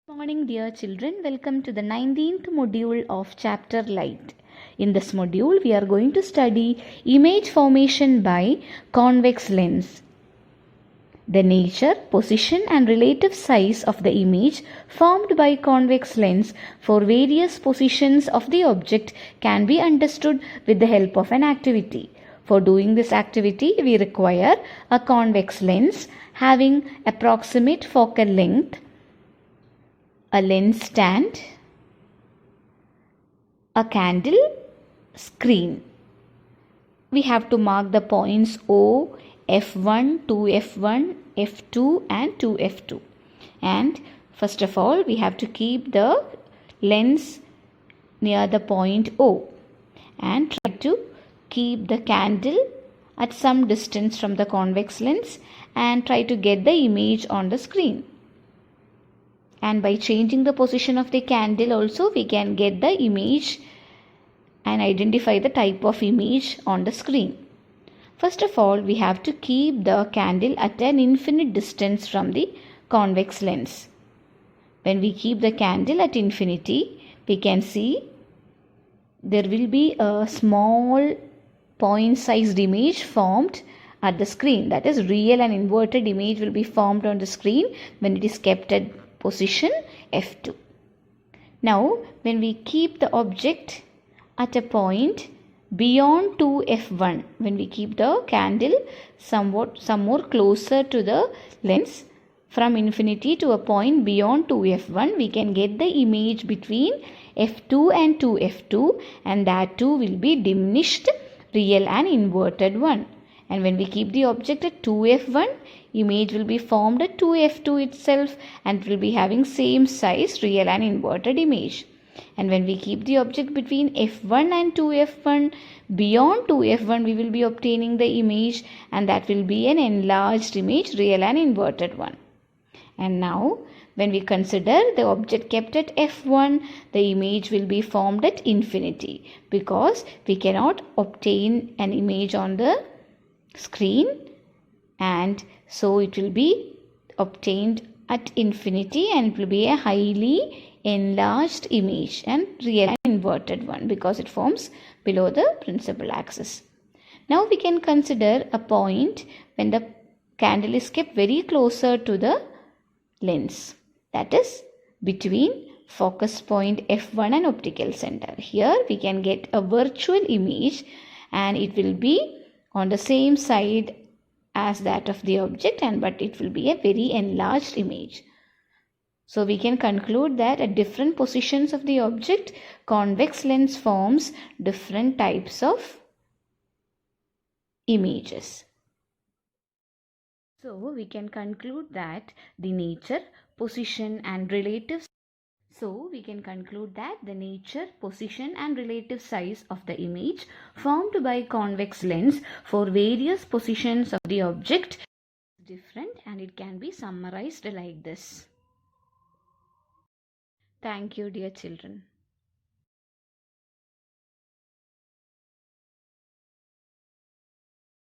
Good morning, dear children. Welcome to the 19th module of chapter Light. In this module, we are going to study image formation by convex lens. The nature, position and relative size of the image formed by convex lens for various positions of the object can be understood with the help of an activity. For doing this activity, we require a convex lens having approximate focal length, a lens stand, a candle, screen. We have to mark the points O, F1, 2F1, F2 and 2F2. And first of all, we have to keep the lens near the point O and try to keep the candle at some distance from the convex lens and try to get the image on the screen. And by changing the position of the candle also we can get the image and identify the type of image on the screen. First of all, we have to keep the candle at an infinite distance from the convex lens. When we keep the candle at infinity, we can see there will be a small point sized image formed at the screen. That is, real and inverted image will be formed on the screen when it is kept at position F2. Now, when we keep the object at a point beyond 2F1, when we keep the candle some more closer to the lens from infinity to a point beyond 2F1, we can get the image between F2 and 2F2, and that too will be diminished real and inverted one. And when we keep the object at 2F1, image will be formed at 2F2 itself and will be having same size real and inverted image. And when we keep the object between F1 and 2F1, beyond 2F1 we will be obtaining the image, and that will be an enlarged image, real and inverted one. And now when we consider the object kept at F1, the image will be formed at infinity, because we cannot obtain an image on the screen, and so it will be obtained at infinity and it will be a highly enlarged image and real and inverted one, because it forms below the principal axis. Now we can consider a point when the candle is kept very closer to the lens, that is between focus point F1 and optical center. Here we can get a virtual image and it will be on the same side as that of the object, but it will be a very enlarged image. So we can conclude that at different positions of the object, convex lens forms different types of images. So we can conclude that the nature, position and relative size of the image formed by convex lens for various positions of the object is different, and it can be summarized like this. Thank you, dear children.